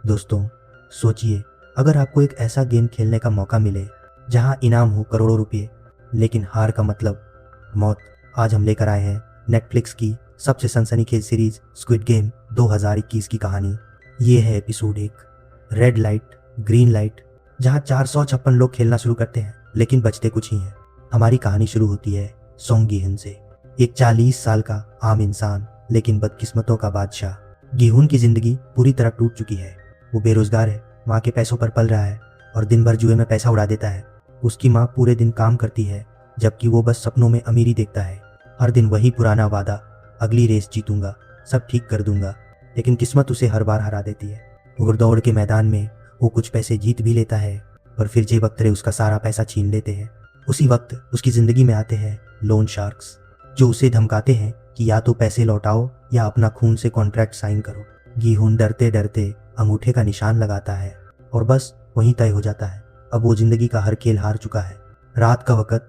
दोस्तों, सोचिए, अगर आपको एक ऐसा गेम खेलने का मौका मिले जहां इनाम हो करोड़ों रुपए, लेकिन हार का मतलब मौत। आज हम लेकर आए हैं नेटफ्लिक्स की सबसे सनसनीखेज सीरीज स्क्विड गेम 2021 की कहानी। ये है episode 1, red light green light, जहां 456 लोग खेलना शुरू करते हैं लेकिन बचते कुछ ही हैं। हमारी कहानी शुरू होती है सोंग गिहुन से, एक 40 साल का आम इंसान लेकिन बदकिस्मतों का बादशाह। गिहुन की जिंदगी पूरी तरह टूट चुकी है। वो बेरोजगार है, माँ के पैसों पर पल रहा है और दिन भर जुए में पैसा उड़ा देता है। उसकी माँ पूरे दिन काम करती है जबकि वो बस सपनों में अमीरी देखता है। हर दिन वही पुराना वादा, अगली रेस जीतूंगा, सब ठीक कर दूंगा। लेकिन किस्मत उसे हर बार हरा देती है। घुड़दौड़ के मैदान में वो कुछ पैसे जीत भी लेता है, पर फिर जेब अख्तरे उसका सारा पैसा छीन लेते हैं। उसी वक्त उसकी जिंदगी में आते हैं लोन शार्क्स, जो उसे धमकाते हैं कि या तो पैसे लौटाओ या अपना खून से कॉन्ट्रैक्ट साइन करो। गिहुन डरते डरते अंगूठे का निशान लगाता है और बस वहीं तय हो जाता है। अब वो जिंदगी का हर खेल हार चुका है। रात का वक्त,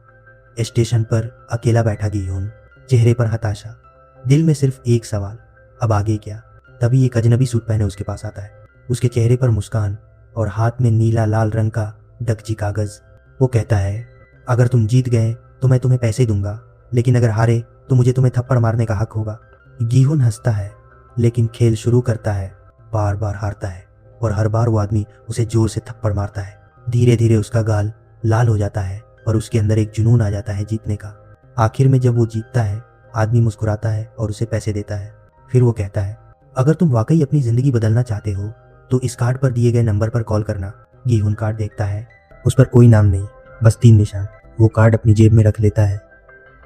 स्टेशन पर अकेला बैठा गिहुन, चेहरे पर हताशा, दिल में सिर्फ एक सवाल, अब आगे क्या। तभी एक अजनबी सूट पहने उसके पास आता है। उसके चेहरे पर मुस्कान और हाथ में नीला लाल रंग का डकची कागज। वो कहता है, अगर तुम जीत गए तो मैं तुम्हें पैसे दूंगा, लेकिन अगर हारे तो मुझे तुम्हें थप्पड़ मारने का हक होगा। गिहुन हंसता है, लेकिन खेल शुरू करता है। बार बार हारता है और हर बार वो आदमी उसे जोर से थप्पड़ मारता है। धीरे धीरे उसका गाल लाल हो जाता है और उसके अंदर एक जुनून आ जाता है जीतने का। आखिर में जब वो जीतता है, आदमी मुस्कुराता है और उसे पैसे देता है। फिर वो कहता है, अगर तुम वाकई अपनी जिंदगी बदलना चाहते हो तो इस कार्ड पर दिए गए नंबर पर कॉल करना। गिहुन कार्ड देखता है, उस पर कोई नाम नहीं, बस 3 निशान। वो कार्ड अपनी जेब में रख लेता है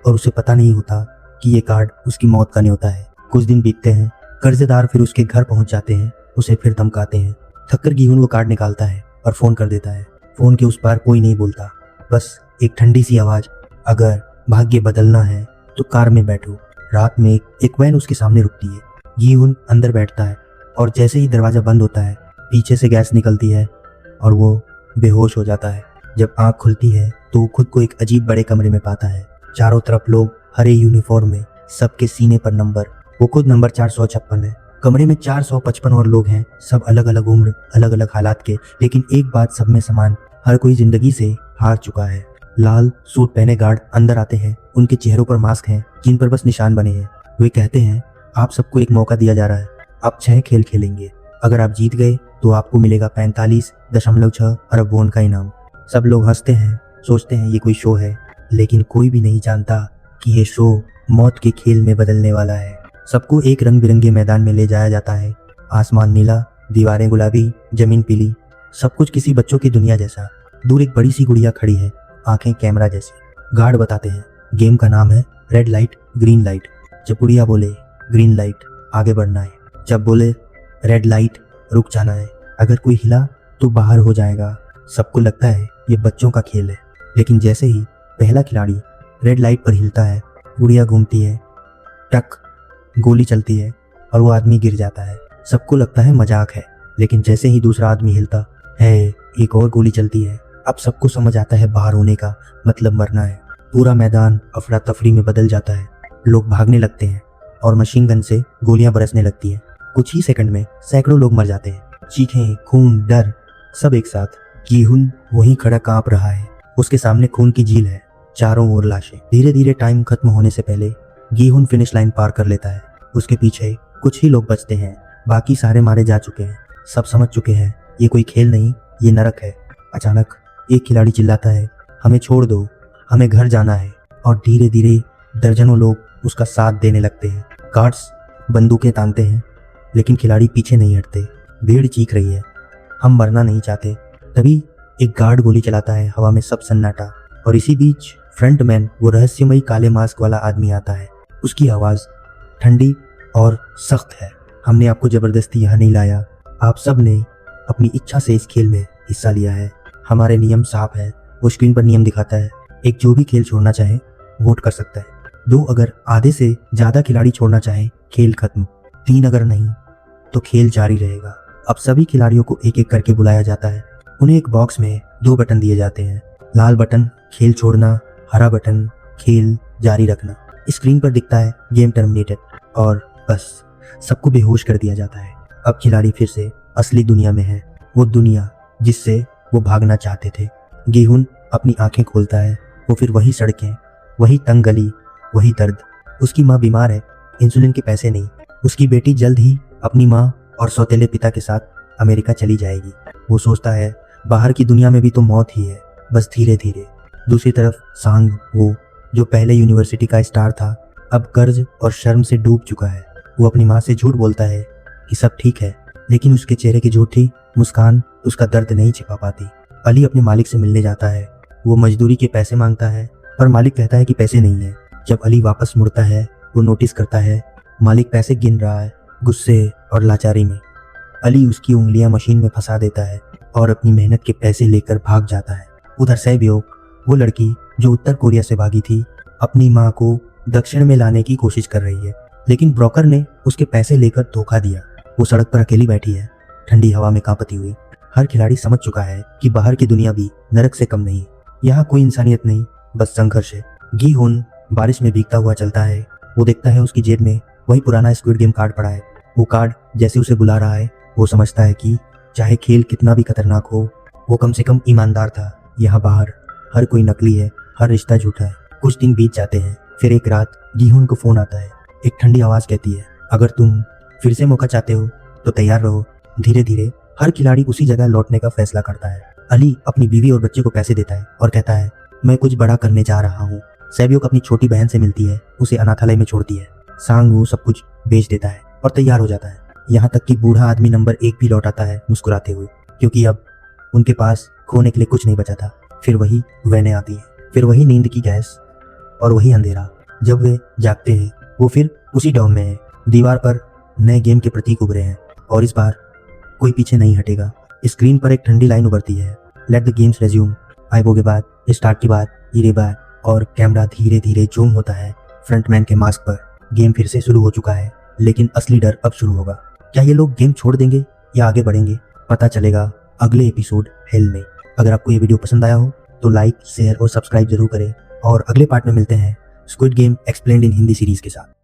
और उसे पता नहीं होता कि ये कार्ड उसकी मौत का न्योता है। कुछ दिन बीतते हैं। कर्जदार फिर उसके घर पहुंच जाते हैं, उसे फिर धमकाते हैं। थककर गिहुन वो कार्ड निकालता है और फोन कर देता है। फोन के उस पार कोई नहीं बोलता, बस एक ठंडी सी आवाज, अगर भाग्य बदलना है तो कार में बैठो। रात में एक वैन उसके सामने रुकती है। गिहुन अंदर बैठता है और जैसे ही दरवाजा बंद होता है, पीछे से गैस निकलती है और वो बेहोश हो जाता है। जब आंख खुलती है तो वो खुद को एक अजीब बड़े कमरे में पाता है। चारों तरफ लोग हरे यूनिफॉर्म में, सबके सीने पर नंबर। वो खुद नंबर 456 है। कमरे में 455 और लोग हैं, सब अलग अलग उम्र, अलग अलग हालात के, लेकिन एक बात सब में समान, हर कोई जिंदगी से हार चुका है। लाल सूट पहने गार्ड अंदर आते हैं। उनके चेहरों पर मास्क हैं जिन पर बस निशान बने हैं। वे कहते हैं, आप सबको एक मौका दिया जा रहा है, आप 6 खेल खेलेंगे। अगर आप जीत गए तो आपको मिलेगा 45.6 अरब वॉन का इनाम। सब लोग हंसते हैं, सोचते हैं ये कोई शो है, लेकिन कोई भी नहीं जानता कि ये शो मौत के खेल में बदलने वाला है। सबको एक रंग बिरंगे मैदान में ले जाया जाता है। आसमान नीला, दीवारें गुलाबी, जमीन पीली, सब कुछ किसी बच्चों की दुनिया जैसा। दूर एक बड़ी सी गुड़िया खड़ी है, आंखें कैमरा जैसी। गार्ड बताते हैं, गेम का नाम है रेड लाइट ग्रीन लाइट। जब गुड़िया बोले ग्रीन लाइट, आगे बढ़ना है। जब बोले रेड लाइट, रुक जाना है। अगर कोई हिला तो बाहर हो जाएगा। सबको लगता है ये बच्चों का खेल है, लेकिन जैसे ही पहला खिलाड़ी रेड लाइट पर हिलता है, गुड़िया घूमती है, टक, गोली चलती है और वो आदमी गिर जाता है। सबको लगता है मजाक है, लेकिन जैसे ही दूसरा आदमी हिलता है, एक और गोली चलती है। अब सबको समझ आता है बाहर होने का मतलब मरना है। पूरा मैदान अफरा तफरी में बदल जाता है। लोग भागने लगते हैं और मशीन गन से गोलियां बरसने लगती हैं। कुछ ही सेकंड में सैकड़ों लोग मर जाते हैं। चीखें, खून, डर, सब एक साथ। गिहुन वहीं खड़ा कांप रहा है। उसके सामने खून की झील है, चारों ओर लाशें। धीरे धीरे टाइम खत्म होने से पहले गिहुन फिनिश लाइन पार कर लेता है। उसके पीछे कुछ ही लोग बचते हैं, बाकी सारे मारे जा चुके हैं। सब समझ चुके हैं ये कोई खेल नहीं, ये नरक है। अचानक एक खिलाड़ी चिल्लाता है, हमें छोड़ दो, हमें घर जाना है। और धीरे धीरे दर्जनों लोग उसका साथ देने लगते हैं। गार्ड्स बंदूकें तानते हैं, लेकिन खिलाड़ी पीछे नहीं हटते। भीड़ चीख रही है, हम मरना नहीं चाहते। तभी एक गार्ड गोली चलाता है, हवा में सब सन्नाटा। और इसी बीच फ्रंटमैन, वो रहस्यमयी काले मास्क वाला आदमी आता है। उसकी आवाज़ ठंडी और सख्त है, हमने आपको जबरदस्ती यहाँ नहीं लाया, आप सब ने अपनी इच्छा से इस खेल में हिस्सा लिया है। हमारे नियम साफ है। वो स्क्रीन पर नियम दिखाता है, एक जो भी खेल छोड़ना चाहे वोट कर सकता है। 2 अगर आधे से ज़्यादा खिलाड़ी छोड़ना चाहे, खेल खत्म। 3 अगर नहीं तो खेल जारी रहेगा। अब सभी खिलाड़ियों को एक एक करके बुलाया जाता है। उन्हें एक बॉक्स में 2 बटन दिए जाते हैं, लाल बटन खेल छोड़ना, हरा बटन खेल जारी रखना। स्क्रीन पर दिखता है गेम टर्मिनेटेड और बस सबको बेहोश कर दिया जाता है। अब खिलाड़ी फिर से असली दुनिया में है, वो दुनिया जिससे वो भागना चाहते थे। गीहुन अपनी आंखें खोलता है, वो फिर वही सड़कें, वही तंग गली, वही दर्द। उसकी माँ बीमार है, इंसुलिन के पैसे नहीं। उसकी बेटी जल्द ही अपनी माँ और सौतेले पिता के साथ अमेरिका चली जाएगी। वो सोचता है बाहर की दुनिया में भी तो मौत ही है, बस धीरे धीरे। दूसरी तरफ सांग, वो जो पहले यूनिवर्सिटी का स्टार था, अब कर्ज और शर्म से डूब चुका है। वो अपनी माँ से झूठ बोलता है कि सब ठीक है, लेकिन उसके चेहरे की झूठी मुस्कान उसका दर्द नहीं छिपा पाती। अली अपने मालिक से मिलने जाता है। वो मजदूरी के पैसे मांगता है, पर मालिक कहता है कि पैसे नहीं है। जब अली वापस मुड़ता है, वो नोटिस करता है मालिक पैसे गिन रहा है। गुस्से और लाचारी में अली उसकी उंगलियां मशीन में फंसा देता है और अपनी मेहनत के पैसे लेकर भाग जाता है। उधर सैब्योक, वो लड़की जो उत्तर कोरिया से भागी थी, अपनी माँ को दक्षिण में लाने की कोशिश कर रही है, लेकिन ब्रोकर ने उसके पैसे लेकर धोखा दिया। वो सड़क पर अकेली बैठी है, ठंडी हवा में कांपती हुई। हर खिलाड़ी समझ चुका है कि बाहर की दुनिया भी नरक से कम नहीं। यहाँ कोई इंसानियत नहीं, बस संघर्ष है। गीहुन बारिश में भीगता हुआ चलता है। वो देखता है उसकी जेब में वही पुराना स्क्विड गेम कार्ड पड़ा है। वो कार्ड जैसे उसे बुला रहा है। वो समझता है कि चाहे खेल कितना भी खतरनाक हो, वो कम से कम ईमानदार था। यहाँ बाहर हर कोई नकली है, हर रिश्ता झूठा है। कुछ दिन बीत जाते हैं, फिर एक रात गीहुन को फोन आता है। एक ठंडी आवाज कहती है, अगर तुम फिर से मौका चाहते हो तो तैयार रहो। धीरे धीरे हर खिलाड़ी उसी जगह लौटने का फैसला करता है। अली अपनी बीवी और बच्चे को पैसे देता है और कहता है, मैं कुछ बड़ा करने जा रहा हूँ। सैब्योक अपनी छोटी बहन से मिलती है, उसे अनाथालय में छोड़ती है। सांग सब कुछ बेच देता है और तैयार हो जाता है। यहाँ तक कि बूढ़ा आदमी नंबर 1 भी लौट आता है मुस्कुराते हुए, क्योंकि अब उनके पास खोने के लिए कुछ नहीं बचा था। फिर वही वैनें आती हैं, फिर वही नींद की गैस और वही अंधेरा। जब वे जागते हैं, वो फिर उसी डॉम में है। दीवार पर नए गेम के प्रतीक उभरे हैं और इस बार कोई पीछे नहीं हटेगा। स्क्रीन पर एक ठंडी लाइन उभरती है, लेट द गेम्स रेज्यूम। आइबो के बाद, स्टार्ट के बाद, इरेबा, और कैमरा धीरे धीरे जूम होता है फ्रंटमैन के मास्क पर। गेम फिर से शुरू हो चुका है, लेकिन असली डर अब शुरू होगा। क्या ये लोग गेम छोड़ देंगे या आगे बढ़ेंगे? पता चलेगा अगले एपिसोड हेल में। अगर आपको ये वीडियो पसंद आया हो तो लाइक, शेयर और सब्सक्राइब जरूर करें, और अगले पार्ट में मिलते हैं स्क्विड गेम एक्सप्लेन्ड इन हिंदी सीरीज के साथ।